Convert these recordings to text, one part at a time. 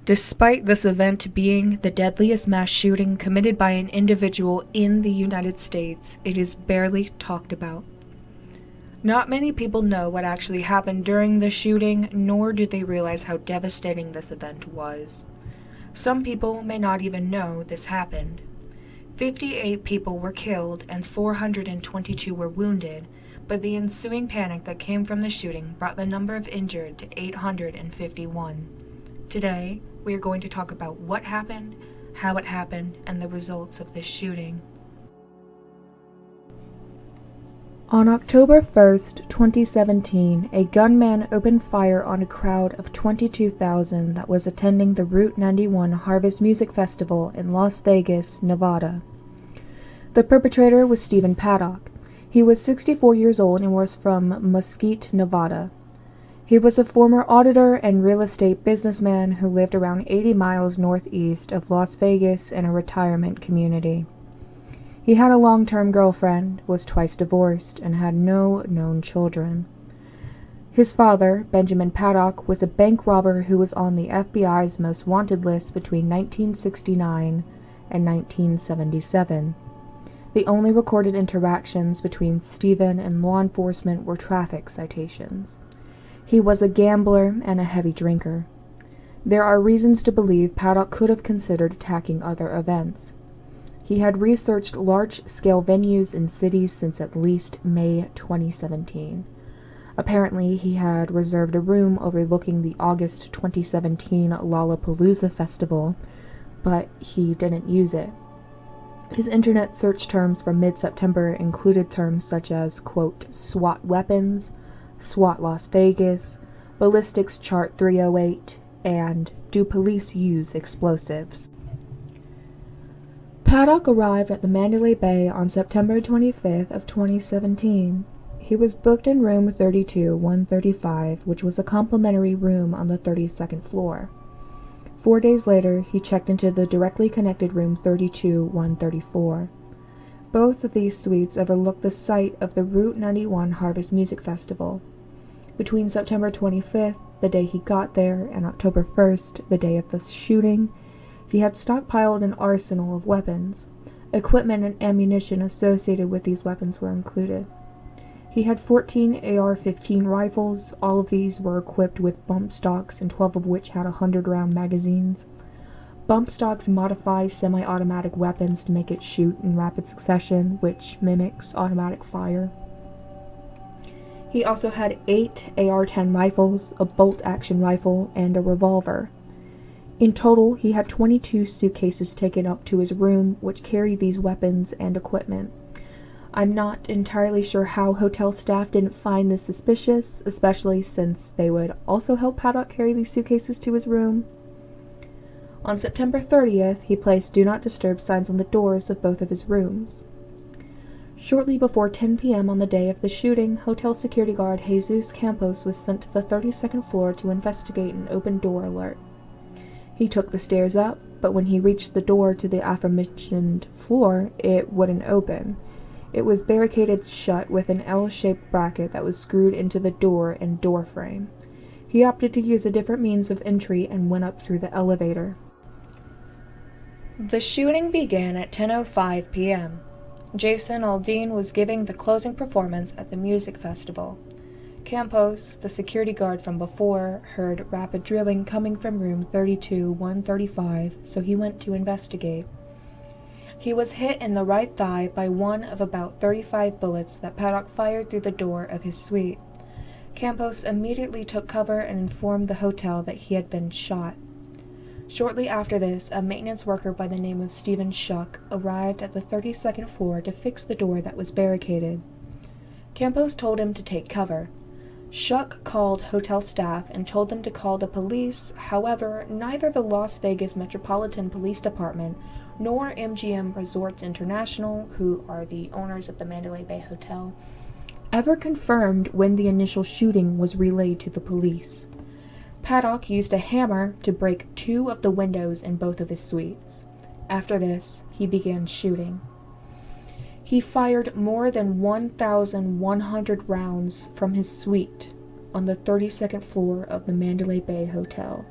Despite this event being the deadliest mass shooting committed by an individual in the United States, it is barely talked about. Not many people know what actually happened during the shooting, nor do they realize how devastating this event was. Some people may not even know this happened. 58 people were killed and 422 were wounded, but the ensuing panic that came from the shooting brought the number of injured to 851. Today, we are going to talk about what happened, how it happened, and the results of this shooting. On October 1st, 2017, a gunman opened fire on a crowd of 22,000 that was attending the Route 91 Harvest Music Festival in Las Vegas, Nevada. The perpetrator was Stephen Paddock. He was 64 years old and was from Mesquite, Nevada. He was a former auditor and real estate businessman who lived around 80 miles northeast of Las Vegas in a retirement community. He had a long-term girlfriend, was twice divorced, and had no known children. His father, Benjamin Paddock, was a bank robber who was on the FBI's most wanted list between 1969 and 1977. The only recorded interactions between Stephen and law enforcement were traffic citations. He was a gambler and a heavy drinker. There are reasons to believe Paddock could have considered attacking other events. He had researched large-scale venues in cities since at least May 2017. Apparently, he had reserved a room overlooking the August 2017 Lollapalooza festival, but he didn't use it. His internet search terms for mid-September included terms such as, quote, SWAT weapons, SWAT Las Vegas, ballistics chart 308, and do police use explosives? Paddock arrived at the Mandalay Bay on September 25th of 2017. He was booked in room 32-135, which was a complimentary room on the 32nd floor. 4 days later, he checked into the directly connected room 32-134. Both of these suites overlooked the site of the Route 91 Harvest Music Festival. Between September 25th, the day he got there, and October 1st, the day of the shooting, he had stockpiled an arsenal of weapons. Equipment and ammunition associated with these weapons were included. He had 14 AR-15 rifles. All of these were equipped with bump stocks, and 12 of which had 100-round magazines. Bump stocks modify semi-automatic weapons to make it shoot in rapid succession, which mimics automatic fire. He also had 8 AR-10 rifles, a bolt-action rifle, and a revolver. In total, he had 22 suitcases taken up to his room, which carried these weapons and equipment. I'm not entirely sure how hotel staff didn't find this suspicious, especially since they would also help Paddock carry these suitcases to his room. On September 30th, he placed Do Not Disturb signs on the doors of both of his rooms. Shortly before 10 p.m. on the day of the shooting, hotel security guard Jesus Campos was sent to the 32nd floor to investigate an open door alert. He took the stairs up, but when he reached the door to the aforementioned floor, it wouldn't open. It was barricaded shut with an L-shaped bracket that was screwed into the door and door frame. He opted to use a different means of entry and went up through the elevator. The shooting began at 10:05 p.m. Jason Aldean was giving the closing performance at the music festival. Campos, the security guard from before, heard rapid drilling coming from room 32-135, so he went to investigate. He was hit in the right thigh by one of about 35 bullets that Paddock fired through the door of his suite. Campos immediately took cover and informed the hotel that he had been shot. Shortly after this, a maintenance worker by the name of Stephen Shuck arrived at the 32nd floor to fix the door that was barricaded. Campos told him to take cover. Shuck called hotel staff and told them to call the police. However, neither the Las Vegas Metropolitan Police Department nor MGM Resorts International, who are the owners of the Mandalay Bay Hotel, ever confirmed when the initial shooting was relayed to the police. Paddock used a hammer to break 2 of the windows in both of his suites. After this, he began shooting. He fired more than 1,100 rounds from his suite on the 32nd floor of the Mandalay Bay Hotel.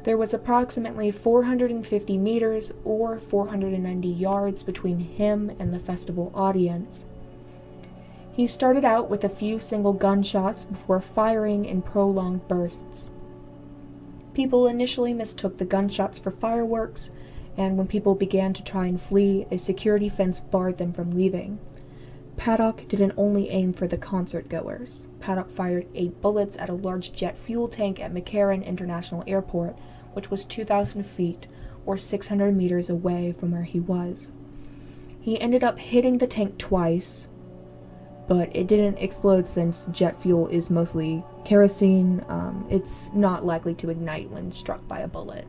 There was approximately 450 meters or 490 yards between him and the festival audience. He started out with a few single gunshots before firing in prolonged bursts. People initially mistook the gunshots for fireworks, and when people began to try and flee, a security fence barred them from leaving. Paddock didn't only aim for the concert goers. Paddock fired 8 bullets at a large jet fuel tank at McCarran International Airport, which was 2,000 feet or 600 meters away from where he was. He ended up hitting the tank twice, but it didn't explode since jet fuel is mostly kerosene. It's not likely to ignite when struck by a bullet.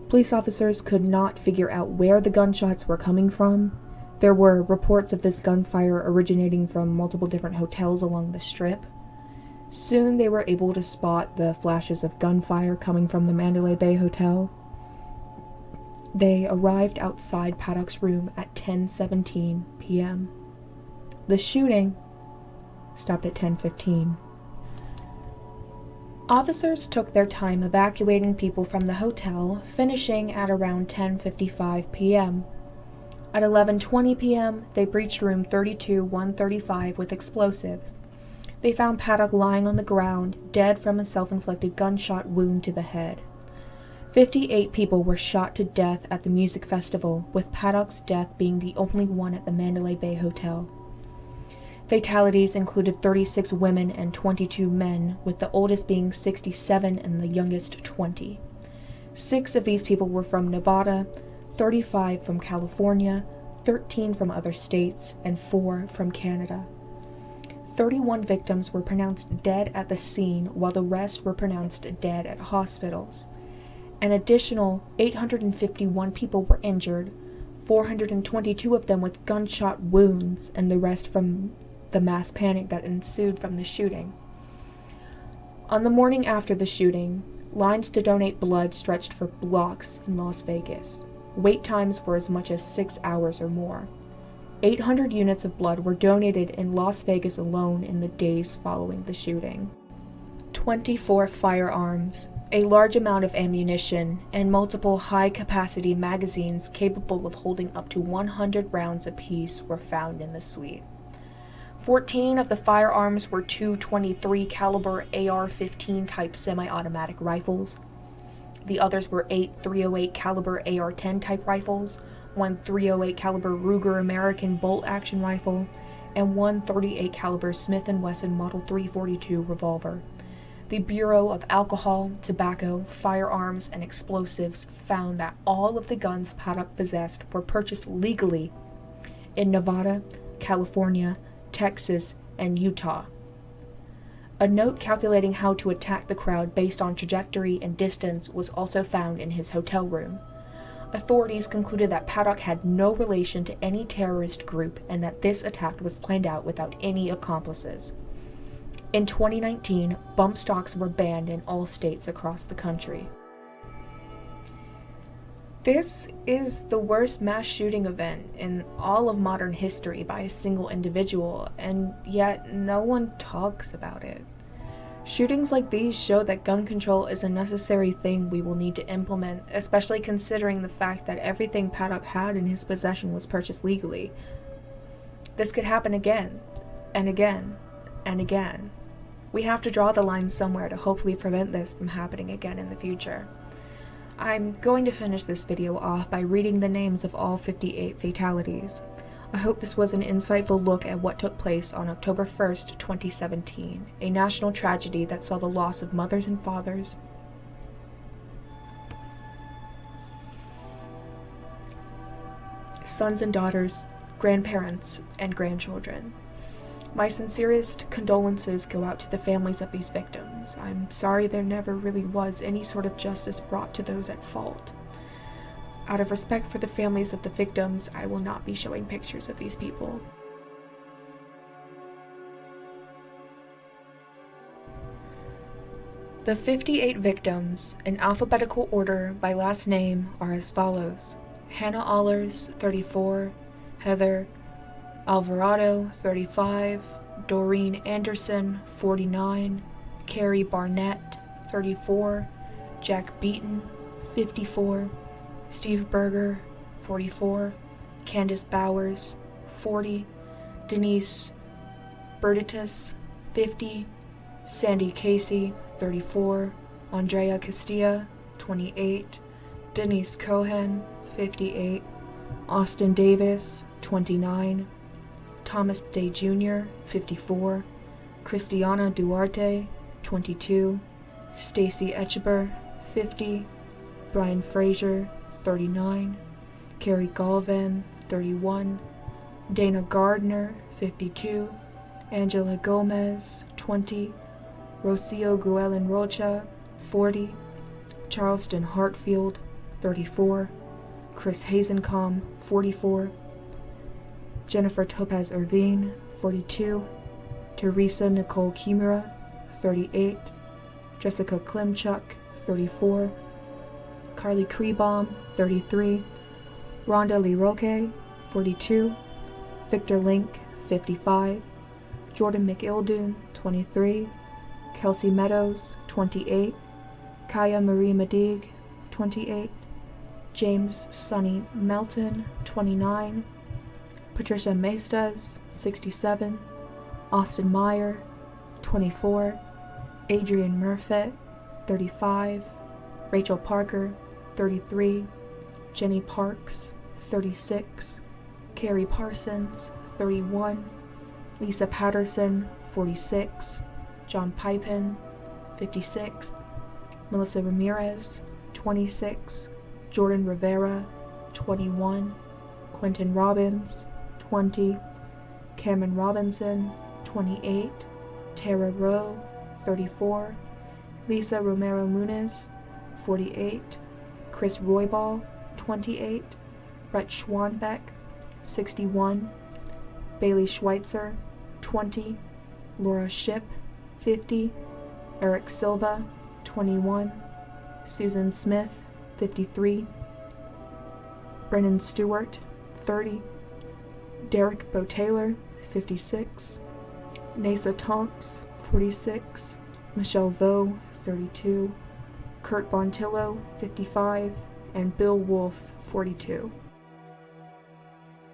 Police officers could not figure out where the gunshots were coming from. There were reports of this gunfire originating from multiple different hotels along the Strip. Soon they were able to spot the flashes of gunfire coming from the Mandalay Bay Hotel. They arrived outside Paddock's room at 10:17 p.m. The shooting stopped at 10:15. Officers took their time evacuating people from the hotel, finishing at around 10:55 p.m. At 11:20 p.m., they breached room 32-135 with explosives. They found Paddock lying on the ground, dead from a self-inflicted gunshot wound to the head. 58 people were shot to death at the music festival, with Paddock's death being the only one at the Mandalay Bay Hotel. Fatalities included 36 women and 22 men, with the oldest being 67 and the youngest 20. 6 of these people were from Nevada, 35 from California, 13 from other states, and 4 from Canada. 31 victims were pronounced dead at the scene, while the rest were pronounced dead at hospitals. An additional 851 people were injured, 422 of them with gunshot wounds, and the rest from the mass panic that ensued from the shooting. On the morning after the shooting, lines to donate blood stretched for blocks in Las Vegas. Wait times were as much as 6 hours or more. 800 units of blood were donated in Las Vegas alone in the days following the shooting. 24 firearms, a large amount of ammunition, and multiple high-capacity magazines capable of holding up to 100 rounds apiece were found in the suite. 14 of the firearms were 223 caliber AR-15 type semi-automatic rifles. The others were 8 .308 caliber AR-10 type rifles, 1 .308 caliber Ruger American bolt-action rifle, and 1 .38 caliber Smith & Wesson Model 342 revolver. The Bureau of Alcohol, Tobacco, Firearms, and Explosives found that all of the guns Paddock possessed were purchased legally in Nevada, California, Texas, and Utah. A note calculating how to attack the crowd based on trajectory and distance was also found in his hotel room. Authorities concluded that Paddock had no relation to any terrorist group and that this attack was planned out without any accomplices. In 2019, bump stocks were banned in all states across the country. This is the worst mass shooting event in all of modern history by a single individual, and yet no one talks about it. Shootings like these show that gun control is a necessary thing we will need to implement, especially considering the fact that everything Paddock had in his possession was purchased legally. This could happen again, and again, and again. We have to draw the line somewhere to hopefully prevent this from happening again in the future. I'm going to finish this video off by reading the names of all 58 fatalities. I hope this was an insightful look at what took place on October 1st, 2017, a national tragedy that saw the loss of mothers and fathers, sons and daughters, grandparents, and grandchildren. My sincerest condolences go out to the families of these victims. I'm sorry there never really was any sort of justice brought to those at fault. Out of respect for the families of the victims, I will not be showing pictures of these people. The 58 victims, in alphabetical order by last name, are as follows: Hannah Allers, 34, Heather Alvarado, 35, Doreen Anderson, 49, Carrie Barnett, 34, Jack Beaton, 54, Steve Berger, 44, Candace Bowers, 40, Denise Bertitus, 50, Sandy Casey, 34, Andrea Castilla, 28, Denise Cohen, 58, Austin Davis, 29, Thomas Day Jr., 54, Christiana Duarte, 22, Stacy Etcheber, 50, Brian Frazier, 39, Carrie Galvin, 31, Dana Gardner, 52, Angela Gomez, 20, Rocio Guellen Rocha, 40, Charleston Hartfield, 34, Chris Hazencom, 44, Jennifer Topaz Irvine, 42, Teresa Nicole Kimura, 38, Jessica Klimchuk, 34, Carly Krebaum, 33, Rhonda Lee Roque, 42, Victor Link, 55, Jordan McIldoon, 23, Kelsey Meadows, 28, Kaya Marie Madig, 28, James Sonny Melton, 29, Patricia Maestas, 67, Austin Meyer, 24, Adrian Murfitt, 35, Rachel Parker, 33, Jenny Parks, 36, Carrie Parsons, 31, Lisa Patterson, 46, John Pipin, 56, Melissa Ramirez, 26, Jordan Rivera, 21, Quentin Robbins, 20, Cameron Robinson, 28, Tara Rowe, 34, Lisa Romero Muniz, 48, Chris Roybal, 28, Brett Schwanbeck, 61, Bailey Schweitzer, 20, Laura Shipp, 50, Eric Silva, 21, Susan Smith, 53, Brennan Stewart, 30, Derek Bo Taylor, 56, Nasa Tonks, 46, Michelle Vo, 32, Kurt Bontillo, 55, and Bill Wolf, 42.